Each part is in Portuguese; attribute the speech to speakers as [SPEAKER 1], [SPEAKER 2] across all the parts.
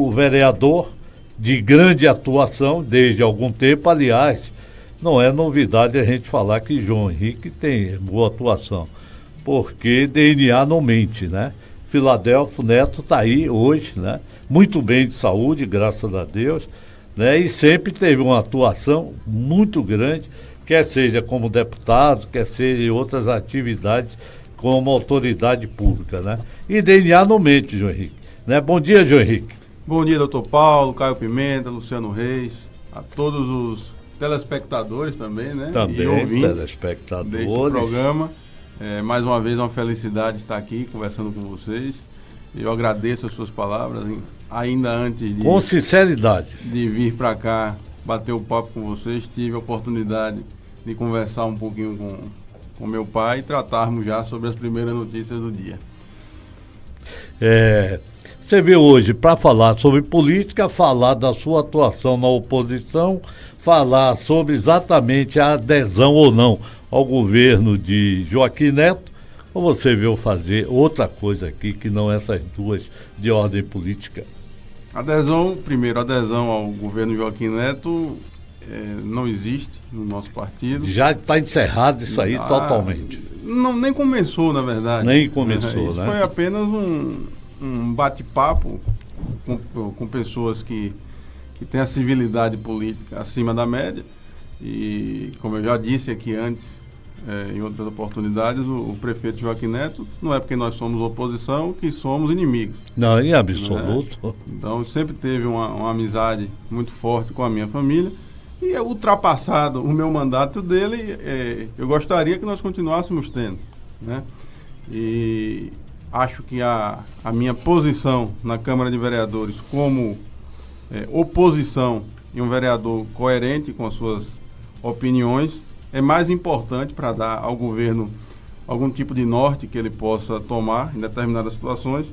[SPEAKER 1] O vereador de grande atuação desde algum tempo, aliás, não é novidade a gente falar que João Henrique tem boa atuação, porque DNA não mente, né? Filadélfio Neto está aí hoje, né? Muito bem de saúde, graças a Deus, né? E sempre teve uma atuação muito grande, quer seja como deputado, quer seja em outras atividades como autoridade pública, né? E DNA não mente, João Henrique, né? Bom dia, João Henrique.
[SPEAKER 2] Bom dia, doutor Paulo, Caio Pimenta, Luciano Reis, a todos os telespectadores também, né?
[SPEAKER 1] Também,
[SPEAKER 2] e ouvintes
[SPEAKER 1] telespectadores.
[SPEAKER 2] deste programa. Mais uma vez, uma felicidade estar aqui conversando com vocês. Eu agradeço as suas palavras, ainda antes de...
[SPEAKER 1] Com sinceridade.
[SPEAKER 2] De vir para cá, bater o papo com vocês, tive a oportunidade de conversar um pouquinho com meu pai e tratarmos já sobre as primeiras notícias do dia.
[SPEAKER 1] Você veio hoje para falar sobre política, falar da sua atuação na oposição, falar sobre exatamente a adesão ou não ao governo de Joaquim Neto, ou você veio fazer outra coisa aqui que não essas duas de ordem política?
[SPEAKER 2] Adesão ao governo Joaquim Neto não existe no nosso partido.
[SPEAKER 1] Já está encerrado isso aí totalmente.
[SPEAKER 2] Não, nem começou, na verdade.
[SPEAKER 1] Nem começou,
[SPEAKER 2] isso
[SPEAKER 1] né?
[SPEAKER 2] Foi apenas um bate-papo com pessoas que têm a civilidade política acima da média. E, como eu já disse aqui antes, em outras oportunidades, o prefeito Joaquim Neto, não é porque nós somos oposição que somos inimigos.
[SPEAKER 1] Não, em absoluto.
[SPEAKER 2] Né? Então, sempre teve uma amizade muito forte com a minha família. E ultrapassado o meu mandato dele, eu gostaria que nós continuássemos tendo, né? E acho que a minha posição na Câmara de Vereadores como oposição e um vereador coerente com as suas opiniões é mais importante para dar ao governo algum tipo de norte que ele possa tomar em determinadas situações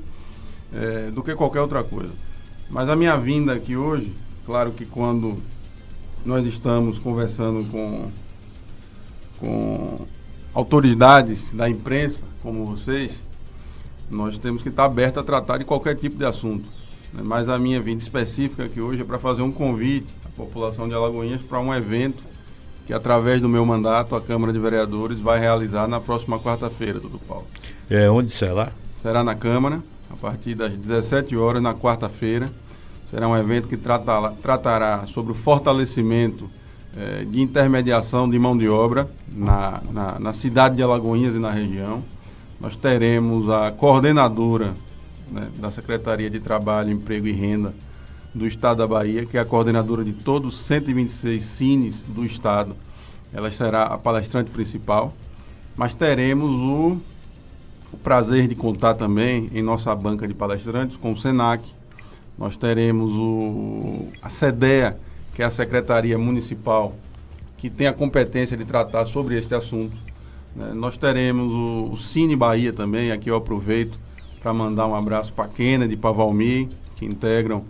[SPEAKER 2] do que qualquer outra coisa. Mas a minha vinda aqui hoje, claro que quando nós estamos conversando com autoridades da imprensa, como vocês, nós temos que estar abertos a tratar de qualquer tipo de assunto. Né? Mas a minha vinda específica aqui hoje é para fazer um convite à população de Alagoinhas para um evento que, através do meu mandato, a Câmara de Vereadores vai realizar na próxima quarta-feira, doutor Paulo.
[SPEAKER 1] Onde será?
[SPEAKER 2] Será na Câmara, a partir das 17 horas, na quarta-feira. Será um evento que tratará sobre o fortalecimento de intermediação de mão de obra na cidade de Alagoinhas e na região. Nós teremos a coordenadora, né, da Secretaria de Trabalho, Emprego e Renda do Estado da Bahia, que é a coordenadora de todos os 126 cines do Estado. Ela será a palestrante principal, mas teremos o prazer de contar também em nossa banca de palestrantes com o SENAC. Nós teremos a SEDEA, que é a Secretaria Municipal, que tem a competência de tratar sobre este assunto. Nós teremos o Cine Bahia também. Aqui eu aproveito para mandar um abraço para Kennedy, para Valmir, que integram...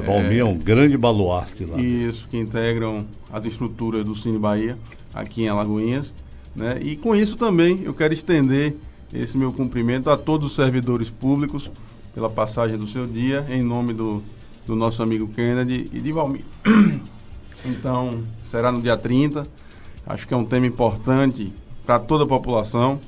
[SPEAKER 1] Valmir é um grande baluarte lá.
[SPEAKER 2] Isso, que integram as estruturas do Cine Bahia, aqui em Alagoinhas. Né? E com isso também eu quero estender esse meu cumprimento a todos os servidores públicos, pela passagem do seu dia, em nome do nosso amigo Kennedy e de Valmir. Então, será no dia 30. Acho que é um tema importante para toda a população,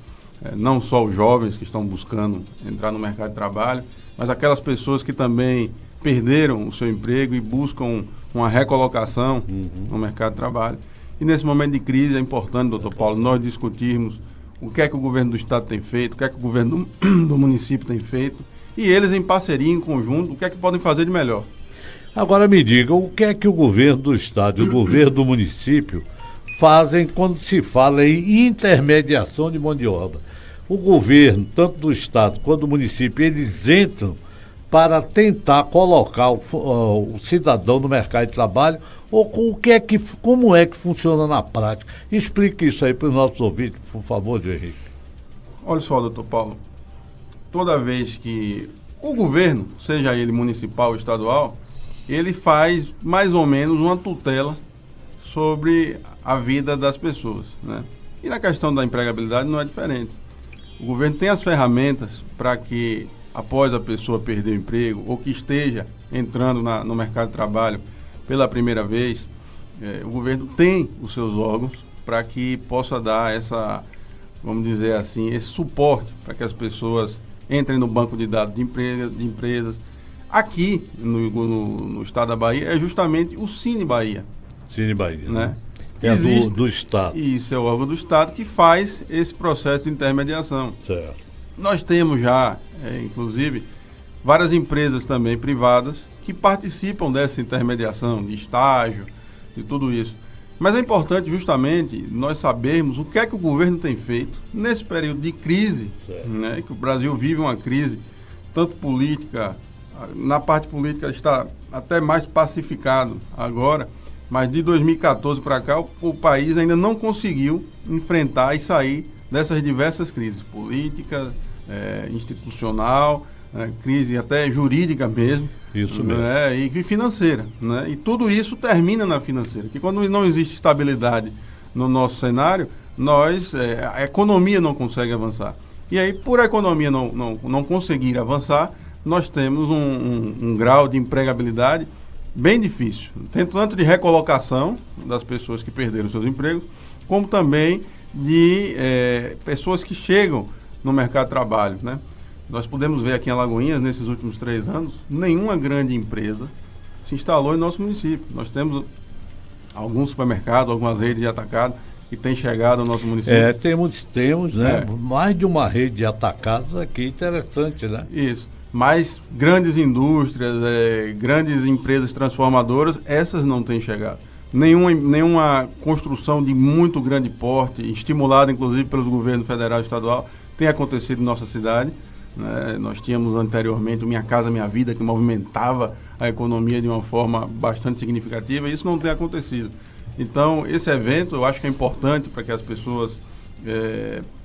[SPEAKER 2] não só os jovens que estão buscando entrar no mercado de trabalho, mas aquelas pessoas que também perderam o seu emprego e buscam uma recolocação no mercado de trabalho. E nesse momento de crise é importante, doutor Paulo, nós discutirmos o que é que o governo do Estado tem feito, o que é que o governo do município tem feito, e eles em parceria, em conjunto, o que é que podem fazer de melhor.
[SPEAKER 1] Agora me diga, o que é que o governo do Estado e o governo do município fazem quando se fala em intermediação de mão de obra? O governo, tanto do Estado quanto do município, eles entram para tentar colocar o cidadão no mercado de trabalho, ou como é que funciona na prática? Explique isso aí para os nossos ouvintes, por favor, Henrique.
[SPEAKER 2] Olha só, doutor Paulo, toda vez que o governo, seja ele municipal ou estadual, ele faz mais ou menos uma tutela sobre a vida das pessoas, né? E na questão da empregabilidade não é diferente. O governo tem as ferramentas para que após a pessoa perder o emprego ou que esteja entrando no mercado de trabalho pela primeira vez, o governo tem os seus órgãos para que possa dar essa, vamos dizer assim, esse suporte para que as pessoas entrem no banco de dados de empresas. Aqui no estado da Bahia é justamente o Cine Bahia.
[SPEAKER 1] Cine Bahia,
[SPEAKER 2] né?
[SPEAKER 1] É do Estado.
[SPEAKER 2] Isso, é o órgão do Estado que faz esse processo de intermediação.
[SPEAKER 1] Certo.
[SPEAKER 2] Nós temos já, inclusive, várias empresas também privadas que participam dessa intermediação, de estágio, de tudo isso. Mas é importante justamente nós sabermos o que é que o governo tem feito nesse período de crise, né, que o Brasil vive uma crise, tanto política, na parte política está até mais pacificado agora, mas de 2014 para cá o país ainda não conseguiu enfrentar e sair dessas diversas crises, política, institucional, crise até jurídica mesmo.
[SPEAKER 1] Isso mesmo.
[SPEAKER 2] E financeira. Né? E tudo isso termina na financeira. Que quando não existe estabilidade no nosso cenário, a economia não consegue avançar. E aí, por a economia não conseguir avançar, nós temos um grau de empregabilidade bem difícil. Tanto de recolocação das pessoas que perderam seus empregos, como também de pessoas que chegam no mercado de trabalho, né? Nós podemos ver aqui em Alagoinhas, nesses últimos 3 anos, nenhuma grande empresa se instalou em nosso município. Nós temos alguns supermercados, algumas redes de atacado que têm chegado ao nosso município.
[SPEAKER 1] Temos, né? Mais de uma rede de atacados aqui, interessante, né?
[SPEAKER 2] Isso. Mas grandes indústrias, grandes empresas transformadoras, essas não têm chegado. Nenhuma construção de muito grande porte, estimulada inclusive pelos governos federal e estadual, tem acontecido em nossa cidade. Nós tínhamos anteriormente o Minha Casa Minha Vida, que movimentava a economia de uma forma bastante significativa, e isso não tem acontecido. Então, esse evento eu acho que é importante para que as pessoas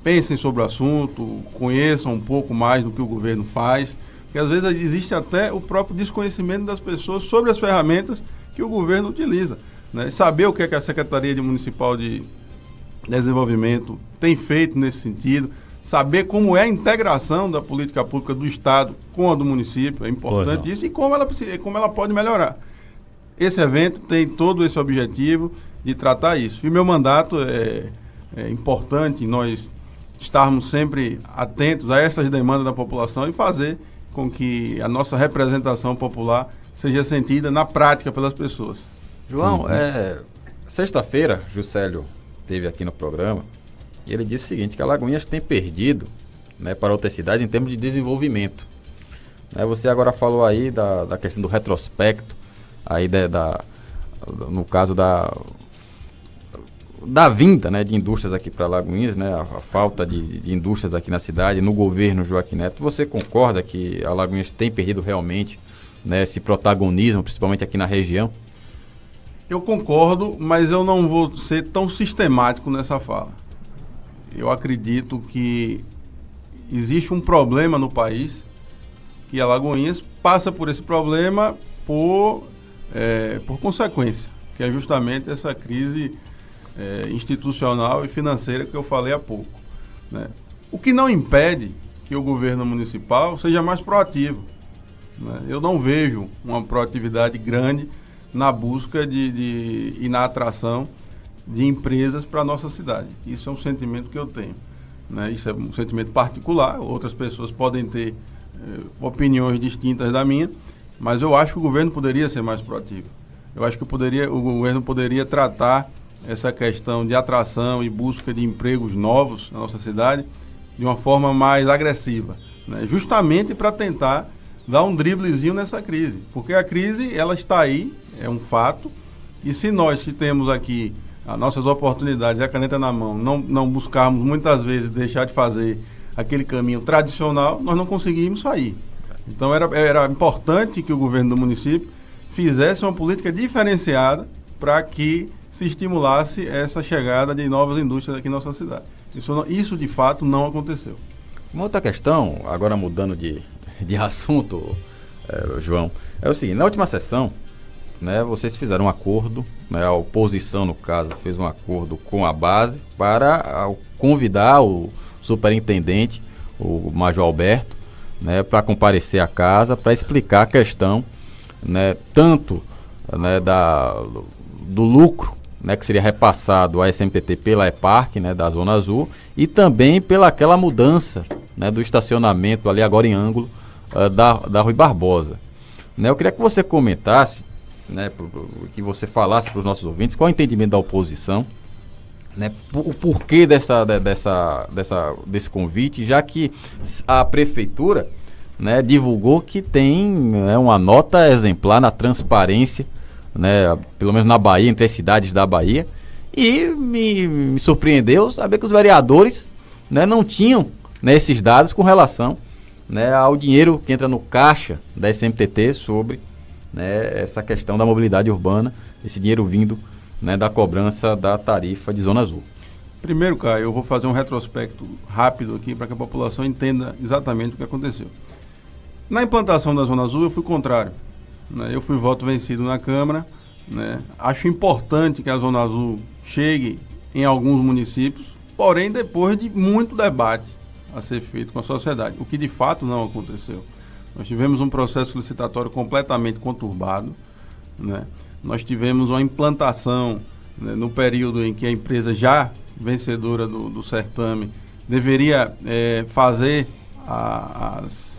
[SPEAKER 2] pensem sobre o assunto, conheçam um pouco mais do que o governo faz, porque às vezes existe até o próprio desconhecimento das pessoas sobre as ferramentas que o governo utiliza. Né? Saber o que a Secretaria Municipal de Desenvolvimento tem feito nesse sentido, saber como é a integração da política pública do Estado com a do município, é importante isso, e como ela pode melhorar. Esse evento tem todo esse objetivo de tratar isso. E o meu mandato é importante nós estarmos sempre atentos a essas demandas da população e fazer com que a nossa representação popular seja sentida na prática pelas pessoas.
[SPEAKER 3] João, sexta-feira, Juscelio esteve aqui no programa e ele disse o seguinte, que Alagoinhas tem perdido, né, para outras cidades em termos de desenvolvimento. Você agora falou aí da questão do retrospecto, aí no caso da vinda, né, de indústrias aqui para Alagoinhas, né, a falta de indústrias aqui na cidade, no governo Joaquim Neto. Você concorda que Alagoinhas tem perdido realmente, né, esse protagonismo, principalmente aqui na região?
[SPEAKER 2] Eu concordo, mas eu não vou ser tão sistemático nessa fala. Eu acredito que existe um problema no país, que Alagoinhas passa por esse problema por consequência, que é justamente essa crise institucional e financeira que eu falei há pouco. Né? O que não impede que o governo municipal seja mais proativo. Né? Eu não vejo uma proatividade grande na busca e na atração de empresas para a nossa cidade. Isso é um sentimento que eu tenho. Né? Isso é um sentimento particular, outras pessoas podem ter opiniões distintas da minha, mas eu acho que o governo poderia ser mais proativo. Eu acho que o governo poderia tratar essa questão de atração e busca de empregos novos na nossa cidade de uma forma mais agressiva, né? Justamente para tentar dar um driblezinho nessa crise, porque a crise ela está aí, é um fato, e se nós que temos aqui as nossas oportunidades, a caneta na mão, não buscarmos muitas vezes deixar de fazer aquele caminho tradicional, nós não conseguimos sair. Então era importante que o governo do município fizesse uma política diferenciada para que se estimulasse essa chegada de novas indústrias aqui em nossa cidade. Isso de fato não aconteceu.
[SPEAKER 3] Uma outra questão, agora mudando de assunto, João, é o seguinte, na última sessão, né, vocês fizeram um acordo, né, a oposição no caso fez um acordo com a base para convidar o superintendente, o Major Alberto, né, para comparecer à casa, para explicar a questão, né, tanto, né, do lucro, né, que seria repassado à SMPT pela EPARC, né, da Zona Azul, e também pela aquela mudança, né, do estacionamento ali agora em ângulo da Rui Barbosa. Né, eu queria que você comentasse, né, que você falasse para os nossos ouvintes qual é o entendimento da oposição, né, o porquê desse convite, já que a prefeitura, né, divulgou que tem, né, uma nota exemplar na transparência, né, pelo menos na Bahia, entre as cidades da Bahia, e me surpreendeu saber que os vereadores, né, não tinham, né, esses dados com relação, né, ao dinheiro que entra no caixa da SMTT sobre, né, essa questão da mobilidade urbana, esse dinheiro vindo, né, da cobrança da tarifa de Zona Azul.
[SPEAKER 2] Primeiro, Caio, eu vou fazer um retrospecto rápido aqui para que a população entenda exatamente o que aconteceu. Na implantação da Zona Azul eu fui contrário. Eu fui voto vencido na Câmara, né? Acho importante que a Zona Azul chegue em alguns municípios, porém depois de muito debate a ser feito com a sociedade, o que de fato não aconteceu. Nós tivemos um processo licitatório completamente conturbado, né? Nós tivemos uma implantação, né, no período em que a empresa já vencedora do certame deveria fazer as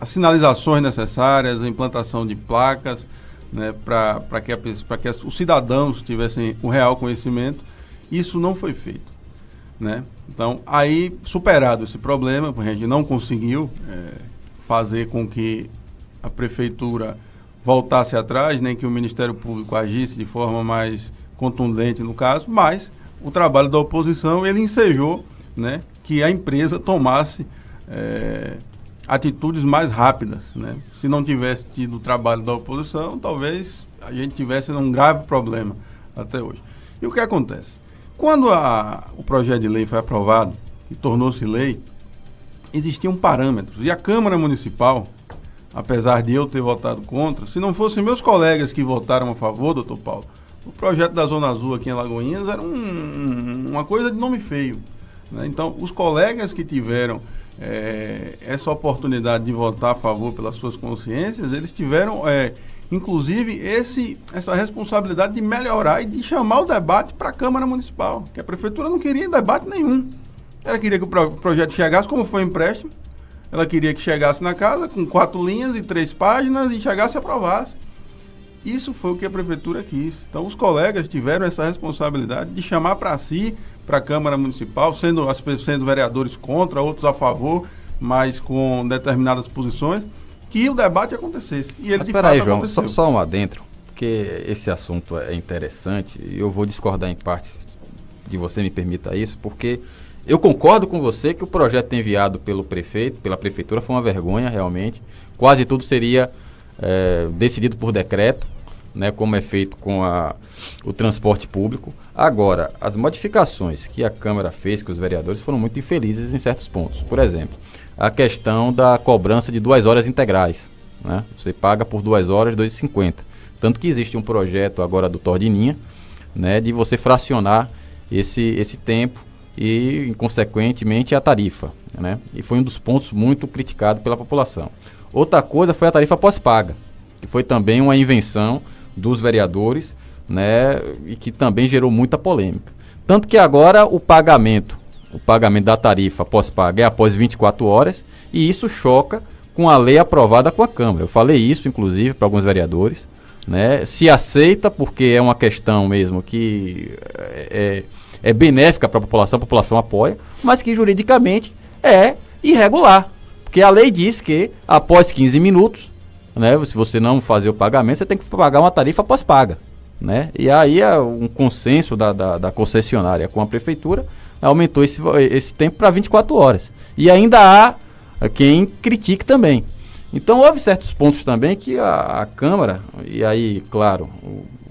[SPEAKER 2] sinalizações necessárias, a implantação de placas, né, para que os cidadãos tivessem o real conhecimento. Isso não foi feito, né? Então, aí, superado esse problema, a gente não conseguiu fazer com que a prefeitura voltasse atrás, nem que o Ministério Público agisse de forma mais contundente no caso, mas o trabalho da oposição, ele ensejou, né, que a empresa tomasse atitudes mais rápidas, né? Se não tivesse tido o trabalho da oposição, talvez a gente tivesse um grave problema até hoje. E o que acontece? Quando o projeto de lei foi aprovado e tornou-se lei, existiam parâmetros. E a Câmara Municipal, apesar de eu ter votado contra, se não fossem meus colegas que votaram a favor, doutor Paulo, o projeto da Zona Azul aqui em Alagoinhas era uma coisa de nome feio, né? Então, os colegas que tiveram essa oportunidade de votar a favor pelas suas consciências, eles tiveram, inclusive, essa responsabilidade de melhorar e de chamar o debate para a Câmara Municipal, que a Prefeitura não queria debate nenhum. Ela queria que o projeto chegasse, como foi empréstimo, ela queria que chegasse na casa com 4 linhas e 3 páginas e chegasse e aprovasse. Isso foi o que a Prefeitura quis. Então, os colegas tiveram essa responsabilidade de chamar para si, para a Câmara Municipal, sendo vereadores contra, outros a favor, mas com determinadas posições, que o debate acontecesse. E ele,
[SPEAKER 3] mas
[SPEAKER 2] de
[SPEAKER 3] fato, João,
[SPEAKER 2] aconteceu.
[SPEAKER 3] só um adentro, porque esse assunto é interessante e eu vou discordar em partes de você, me permita isso, porque eu concordo com você que o projeto enviado pelo prefeito, pela prefeitura, foi uma vergonha realmente. Quase tudo seria decidido por decreto, né, como é feito com o transporte público. Agora, as modificações que a Câmara fez, que os vereadores, foram muito infelizes em certos pontos. Por exemplo, a questão da cobrança de 2 horas integrais, né? Você paga por 2 horas, R$ 2,50. Tanto que existe um projeto agora do Tordininha, né, de você fracionar esse tempo e, consequentemente, a tarifa, né? E foi um dos pontos muito criticado pela população. Outra coisa foi a tarifa pós-paga, que foi também uma invenção dos vereadores, né, e que também gerou muita polêmica. Tanto que agora o pagamento da tarifa pós-paga é após 24 horas, e isso choca com a lei aprovada com a Câmara. Eu falei isso, inclusive, para alguns vereadores, né? Se aceita porque é uma questão mesmo que é benéfica para a população apoia, mas que juridicamente é irregular. Porque a lei diz que após 15 minutos, né, se você não fazer o pagamento, você tem que pagar uma tarifa pós-paga, né? E aí um consenso da concessionária com a prefeitura aumentou esse tempo para 24 horas. E ainda há quem critique também. Então houve certos pontos também que a Câmara, e aí, claro,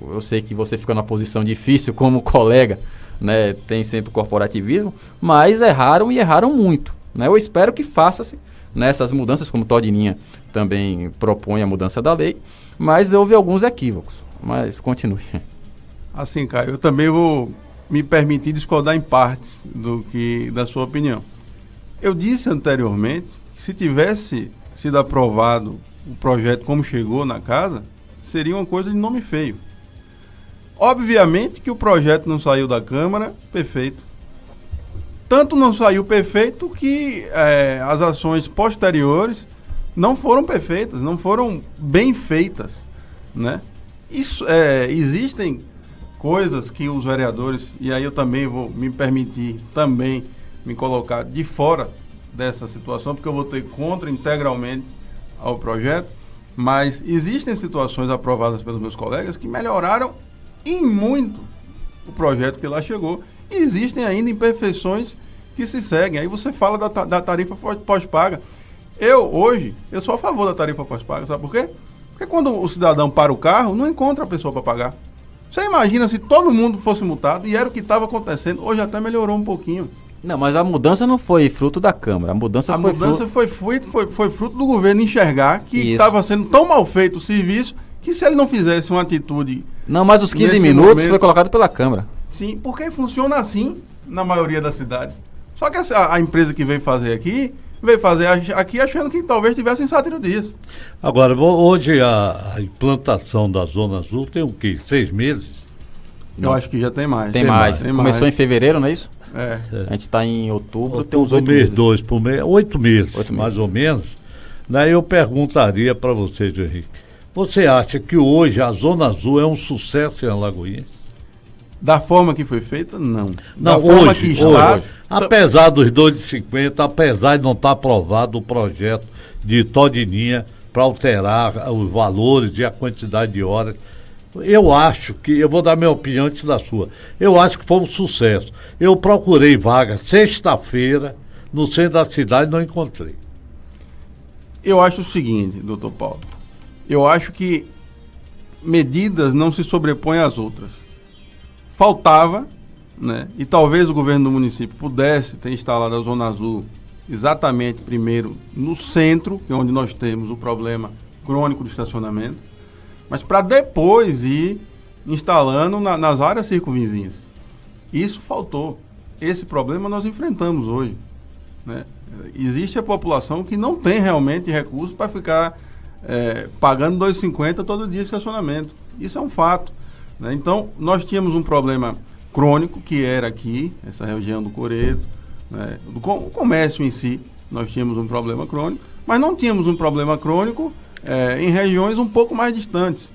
[SPEAKER 3] eu sei que você fica numa posição difícil como colega, né, tem sempre corporativismo, mas erraram e erraram muito, né? Eu espero que faça-se nessas mudanças, como o Tordininha também propõe a mudança da lei, mas houve alguns equívocos. Mas continue.
[SPEAKER 2] Assim, Caio, eu também vou me permitir discordar em partes da sua opinião. Eu disse anteriormente que se tivesse sido aprovado o projeto como chegou na casa, seria uma coisa de nome feio. Obviamente que o projeto não saiu da Câmara perfeito. Tanto não saiu perfeito que as ações posteriores não foram perfeitas, não foram bem feitas, né? Existem coisas que os vereadores, e aí eu também vou me permitir também me colocar de fora dessa situação, porque eu votei contra integralmente ao projeto, mas existem situações aprovadas pelos meus colegas que melhoraram em muito o projeto que lá chegou. E existem ainda imperfeições que se seguem. Aí você fala da tarifa pós-paga. Hoje, eu sou a favor da tarifa pós-paga, sabe por quê? Porque quando o cidadão para o carro, não encontra a pessoa para pagar. Você imagina se todo mundo fosse multado, e era o que estava acontecendo. Hoje até melhorou um pouquinho.
[SPEAKER 3] Não, mas a mudança não foi fruto da Câmara. A mudança
[SPEAKER 2] foi fruto do governo enxergar que estava sendo tão mal feito o serviço que se ele não fizesse uma atitude...
[SPEAKER 3] Não, mas os 15 minutos foi colocado pela Câmara.
[SPEAKER 2] Sim, porque funciona assim na maioria das cidades. Só que a empresa que veio fazer aqui achando que talvez tivesse em 7 dias.
[SPEAKER 1] Agora, hoje a implantação da Zona Azul tem o quê? 6 meses?
[SPEAKER 2] Eu acho que já tem mais.
[SPEAKER 3] Tem mais. Começou em fevereiro, não é isso? A gente está em outubro, tem uns 8 meses.
[SPEAKER 1] 2 por mês, 8 meses, mais ou menos. Daí eu perguntaria para você, Henrique, você acha que hoje a Zona Azul é um sucesso em Alagoinhas?
[SPEAKER 2] Da forma que foi feita, não.
[SPEAKER 1] Não, hoje. Apesar dos 2,50, apesar de não estar aprovado o projeto de Todininha para alterar os valores e a quantidade de horas, eu acho que, eu vou dar minha opinião antes da sua, eu acho que foi um sucesso. Eu procurei vaga sexta-feira no centro da cidade e não encontrei.
[SPEAKER 2] Eu acho o seguinte, doutor Paulo, eu acho que medidas não se sobrepõem às outras. Faltava, né, e talvez o governo do município pudesse ter instalado a Zona Azul exatamente primeiro no centro, que é onde nós temos o problema crônico do estacionamento, mas para depois ir instalando nas áreas circunvizinhas. Isso faltou. Esse problema nós enfrentamos hoje, né? Existe a população que não tem realmente recursos para ficar pagando R$ 2,50 todo dia de estacionamento. Isso é um fato, né? Então, nós tínhamos um problema crônico, que era aqui, essa região do Coreto, né? O comércio em si, nós tínhamos um problema crônico, mas não tínhamos um problema crônico em regiões um pouco mais distantes.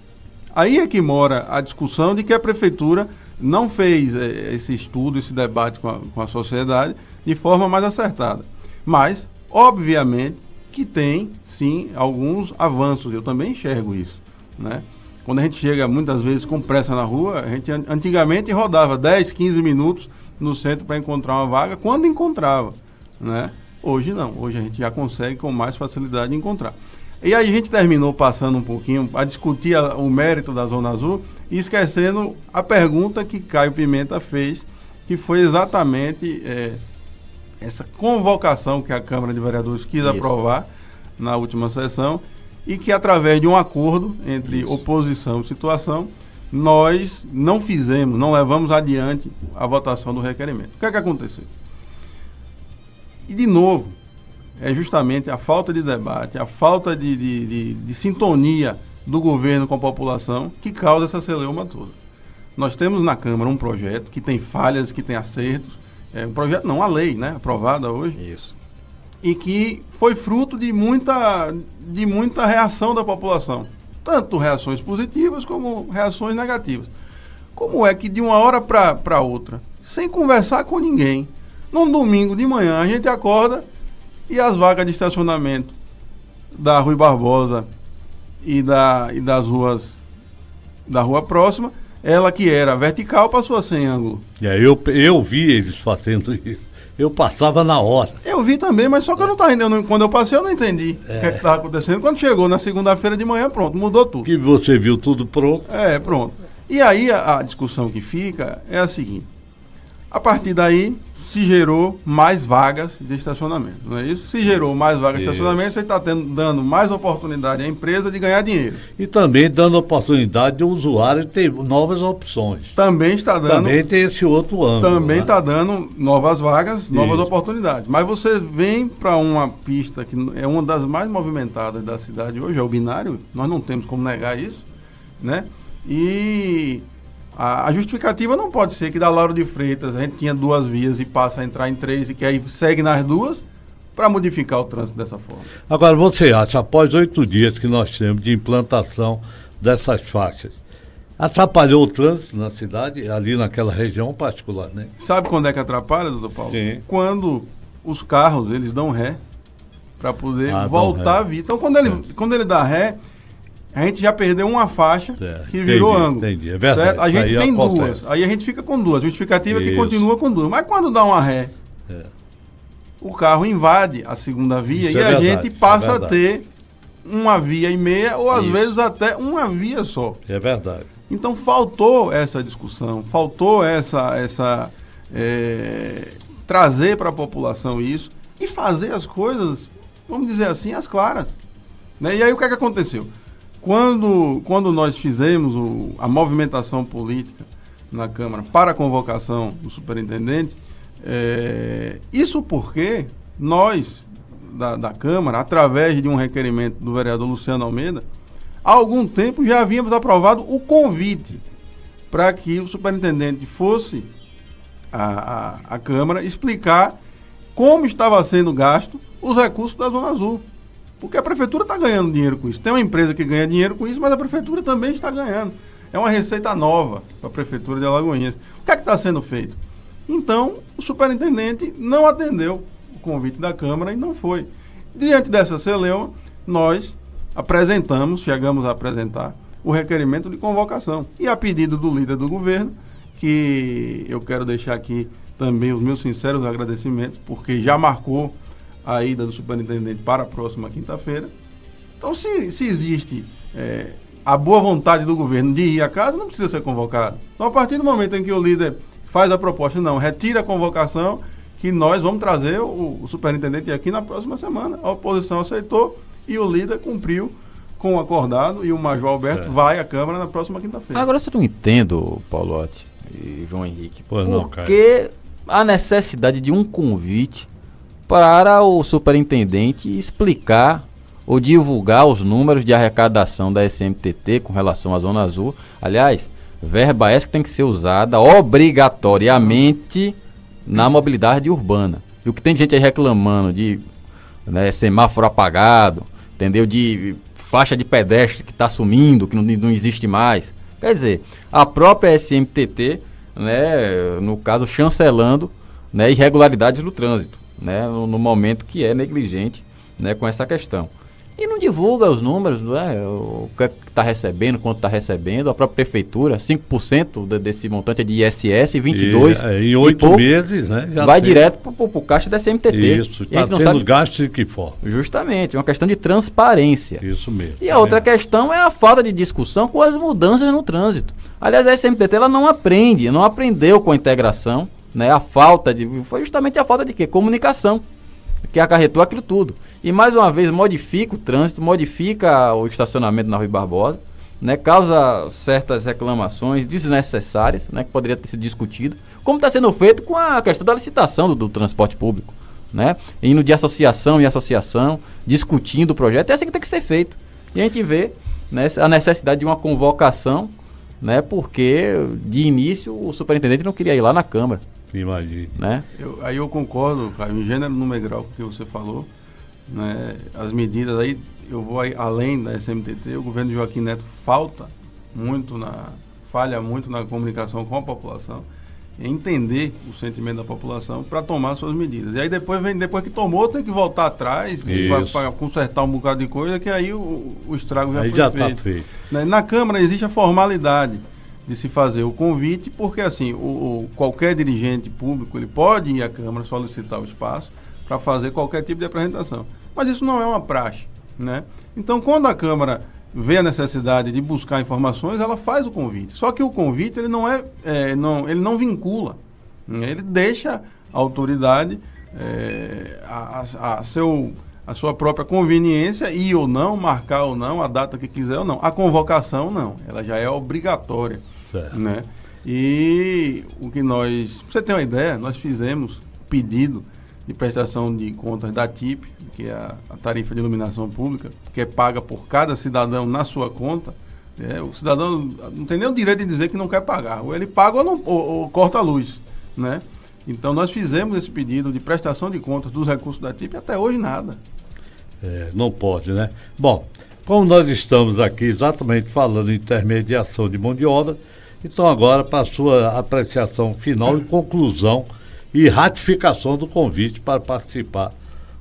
[SPEAKER 2] Aí é que mora a discussão de que a prefeitura não fez esse estudo, esse debate com a sociedade de forma mais acertada. Mas, obviamente, que tem, sim, alguns avanços. Eu também enxergo isso, né? Quando a gente chega, muitas vezes, com pressa na rua, a gente antigamente rodava 10, 15 minutos no centro para encontrar uma vaga, quando encontrava, né? Hoje não. Hoje a gente já consegue com mais facilidade encontrar. E aí a gente terminou passando um pouquinho a discutir o mérito da Zona Azul e esquecendo a pergunta que Caio Pimenta fez, que foi exatamente essa convocação que a Câmara de Vereadores quis aprovar na última sessão e que, através de um acordo entre oposição e situação, nós não levamos adiante a votação do requerimento. O que é que aconteceu? E, de novo, é justamente a falta de debate, a falta de sintonia do governo com a população que causa essa celeuma toda. Nós temos na Câmara um projeto que tem falhas, que tem acertos, um projeto não, a lei, né, aprovada hoje, e que foi fruto de muita reação da população, tanto reações positivas como reações negativas. Como é que de uma hora para outra, sem conversar com ninguém, num domingo de manhã a gente acorda e as vagas de estacionamento da Rui Barbosa e das ruas da rua próxima, ela que era vertical passou a ser em ângulo.
[SPEAKER 1] Eu vi eles fazendo isso. Eu passava na hora. Eu
[SPEAKER 2] vi também, mas só que eu não estava entendendo. Quando eu passei, eu não entendi o que estava acontecendo. Quando chegou na segunda-feira de manhã, pronto, mudou tudo.
[SPEAKER 1] Que você viu tudo pronto.
[SPEAKER 2] Pronto. E aí a discussão que fica é a seguinte. A partir daí, se gerou mais vagas de estacionamento, não é isso? Se gerou mais vagas de estacionamento, você está dando mais oportunidade à empresa de ganhar dinheiro.
[SPEAKER 1] E também dando oportunidade do usuário ter novas opções.
[SPEAKER 2] Também está dando...
[SPEAKER 1] Também tem esse outro ângulo.
[SPEAKER 2] Também
[SPEAKER 1] né?
[SPEAKER 2] está dando novas vagas, novas
[SPEAKER 1] Isso.
[SPEAKER 2] oportunidades. Mas você vem para uma pista que é uma das mais movimentadas da cidade hoje, é o binário, nós não temos como negar isso, né? E a justificativa não pode ser que da Lauro de Freitas a gente tinha 2 vias e passa a entrar em 3 e que aí segue nas 2 para modificar o trânsito dessa forma.
[SPEAKER 1] Agora, você acha, após 8 dias que nós temos de implantação dessas faixas, atrapalhou o trânsito na cidade, ali naquela região particularmente?
[SPEAKER 2] Sabe quando é que atrapalha, doutor Paulo?
[SPEAKER 1] Sim.
[SPEAKER 2] Quando os carros, eles dão ré para poder
[SPEAKER 1] dão
[SPEAKER 2] voltar
[SPEAKER 1] ré.
[SPEAKER 2] a vir. Então, quando ele dá ré, a gente já perdeu uma faixa que
[SPEAKER 1] Entendi,
[SPEAKER 2] virou ângulo.
[SPEAKER 1] entendi, é verdade,
[SPEAKER 2] Certo? A
[SPEAKER 1] isso
[SPEAKER 2] gente
[SPEAKER 1] aí
[SPEAKER 2] tem
[SPEAKER 1] acontece.
[SPEAKER 2] 2. Aí a gente fica com 2. A justificativa é que
[SPEAKER 1] Isso.
[SPEAKER 2] continua com 2. Mas quando dá uma ré, o carro invade a segunda via
[SPEAKER 1] Isso
[SPEAKER 2] e
[SPEAKER 1] é
[SPEAKER 2] a
[SPEAKER 1] verdade,
[SPEAKER 2] gente
[SPEAKER 1] isso é
[SPEAKER 2] passa a
[SPEAKER 1] verdade.
[SPEAKER 2] ter uma via e meia ou às
[SPEAKER 1] Isso.
[SPEAKER 2] vezes até uma via só.
[SPEAKER 1] É verdade.
[SPEAKER 2] Então faltou essa discussão, faltou trazer para a população isso e fazer as coisas, vamos dizer assim, as claras. Né? E aí o que é que aconteceu? Quando nós fizemos a movimentação política na Câmara para a convocação do superintendente, isso porque nós, da Câmara, através de um requerimento do vereador Luciano Almeida, há algum tempo já havíamos aprovado o convite para que o superintendente fosse à Câmara explicar como estava sendo gasto os recursos da Zona Azul. Porque a Prefeitura está ganhando dinheiro com isso. Tem uma empresa que ganha dinheiro com isso, mas a Prefeitura também está ganhando. É uma receita nova para a Prefeitura de Alagoinhas. O que é que está sendo feito? Então, o superintendente não atendeu o convite da Câmara e não foi. Diante dessa celeuma, nós chegamos a apresentar o requerimento de convocação. E a pedido do líder do governo, que eu quero deixar aqui também os meus sinceros agradecimentos, porque já marcou a ida do superintendente para a próxima quinta-feira. Então, se existe a boa vontade do governo de ir à casa, não precisa ser convocado. Então, a partir do momento em que o líder faz a proposta, não, retira a convocação, que nós vamos trazer o superintendente aqui na próxima semana. A oposição aceitou e o líder cumpriu com o acordado e o Major Alberto vai à Câmara na próxima quinta-feira.
[SPEAKER 3] Agora você não entendo, Paulotti e João Henrique,
[SPEAKER 1] Pois não,
[SPEAKER 3] porque a necessidade de um convite para o superintendente explicar ou divulgar os números de arrecadação da SMTT com relação à Zona Azul. Aliás, verba essa que tem que ser usada obrigatoriamente na mobilidade urbana. E o que tem de gente aí reclamando de semáforo apagado, entendeu? De faixa de pedestre que está sumindo, que não existe mais. Quer dizer, a própria SMTT, no caso, chancelando irregularidades no trânsito, no momento que é negligente com essa questão. E não divulga os números, o que está recebendo, quanto está recebendo. A própria prefeitura, 5% desse montante é de ISS, 22%.
[SPEAKER 1] Em 8 meses, já
[SPEAKER 3] vai direto para o caixa da SMTT.
[SPEAKER 1] Isso, está sendo gasto de que forma?
[SPEAKER 3] Justamente, uma questão de transparência.
[SPEAKER 1] Isso mesmo.
[SPEAKER 3] E a outra questão é a falta de discussão com as mudanças no trânsito. Aliás, a SMTT ela não aprendeu com a integração, foi justamente a falta de quê? Comunicação, que acarretou aquilo tudo. E mais uma vez modifica o trânsito, modifica o estacionamento na Rui Barbosa, causa certas reclamações desnecessárias, que poderia ter sido discutido, como está sendo feito com a questão da licitação do transporte público, indo de associação em associação, discutindo o projeto. É assim que tem que ser feito. E a gente vê a necessidade de uma convocação, porque de início o superintendente não queria ir lá na Câmara.
[SPEAKER 1] Imagina.
[SPEAKER 2] Aí eu concordo, Caio, em gênero, número e grau que você falou, as medidas aí, eu vou aí, além da SMTT, o governo de Joaquim Neto falha muito na comunicação com a população, entender o sentimento da população para tomar suas medidas. E aí depois que tomou, tem que voltar atrás para consertar um bocado de coisa, que aí o estrago já foi feito. Na Câmara existe a formalidade de se fazer o convite, porque assim, qualquer dirigente público ele pode ir à Câmara solicitar o espaço para fazer qualquer tipo de apresentação. Mas isso não é uma praxe, Então, quando a Câmara vê a necessidade de buscar informações, ela faz o convite. Só que o convite ele não vincula, Ele deixa a autoridade a sua própria conveniência, ir ou não, marcar ou não, a data que quiser ou não. A convocação não, ela já é obrigatória.
[SPEAKER 1] Certo.
[SPEAKER 2] Né? E o que nós, pra você ter uma ideia, nós fizemos pedido de prestação de contas da TIP, que é a tarifa de iluminação pública, que é paga por cada cidadão na sua conta. O cidadão não tem nem o direito de dizer que não quer pagar. Ou ele paga ou corta a luz. Né? Então nós fizemos esse pedido de prestação de contas dos recursos da TIP e até hoje nada.
[SPEAKER 1] Não pode, né? Bom, como nós estamos aqui exatamente falando em intermediação de mão de obra, então agora para a sua apreciação final e conclusão e ratificação do convite para participar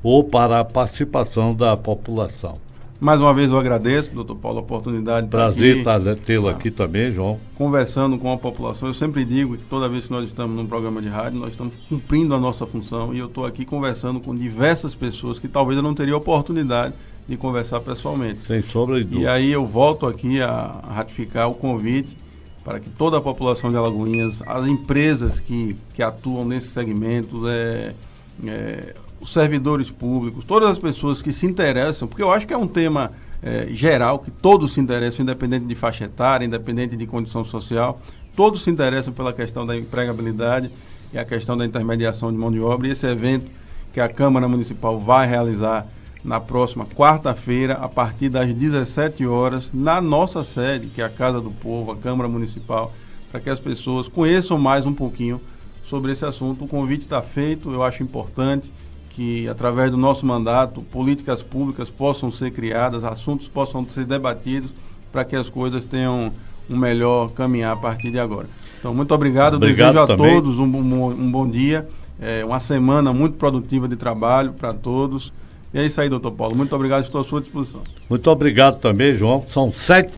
[SPEAKER 1] ou para a participação da população.
[SPEAKER 2] Mais uma vez eu agradeço, doutor Paulo, a oportunidade de
[SPEAKER 1] Prazer tê-lo aqui também, João.
[SPEAKER 2] Conversando com a população. Eu sempre digo que toda vez que nós estamos num programa de rádio, nós estamos cumprindo a nossa função e eu estou aqui conversando com diversas pessoas que talvez eu não teria oportunidade de conversar pessoalmente.
[SPEAKER 1] Sem sombra de dúvida.
[SPEAKER 2] E aí eu volto aqui a ratificar o convite para que toda a população de Alagoinhas, as empresas que atuam nesse segmento, os servidores públicos, todas as pessoas que se interessam, porque eu acho que é um tema geral, que todos se interessam, independente de faixa etária, independente de condição social, todos se interessam pela questão da empregabilidade e a questão da intermediação de mão de obra. E esse evento que a Câmara Municipal vai realizar na próxima quarta-feira, a partir das 17 horas, na nossa sede, que é a Casa do Povo, a Câmara Municipal, para que as pessoas conheçam mais um pouquinho sobre esse assunto. O convite está feito, eu acho importante que, através do nosso mandato, políticas públicas possam ser criadas, assuntos possam ser debatidos, para que as coisas tenham um melhor caminhar a partir de agora. Então, muito obrigado. Desejo a todos um bom dia, uma semana muito produtiva de trabalho para todos. E é isso aí, doutor Paulo. Muito obrigado, estou à sua disposição.
[SPEAKER 1] Muito obrigado também, João. São 7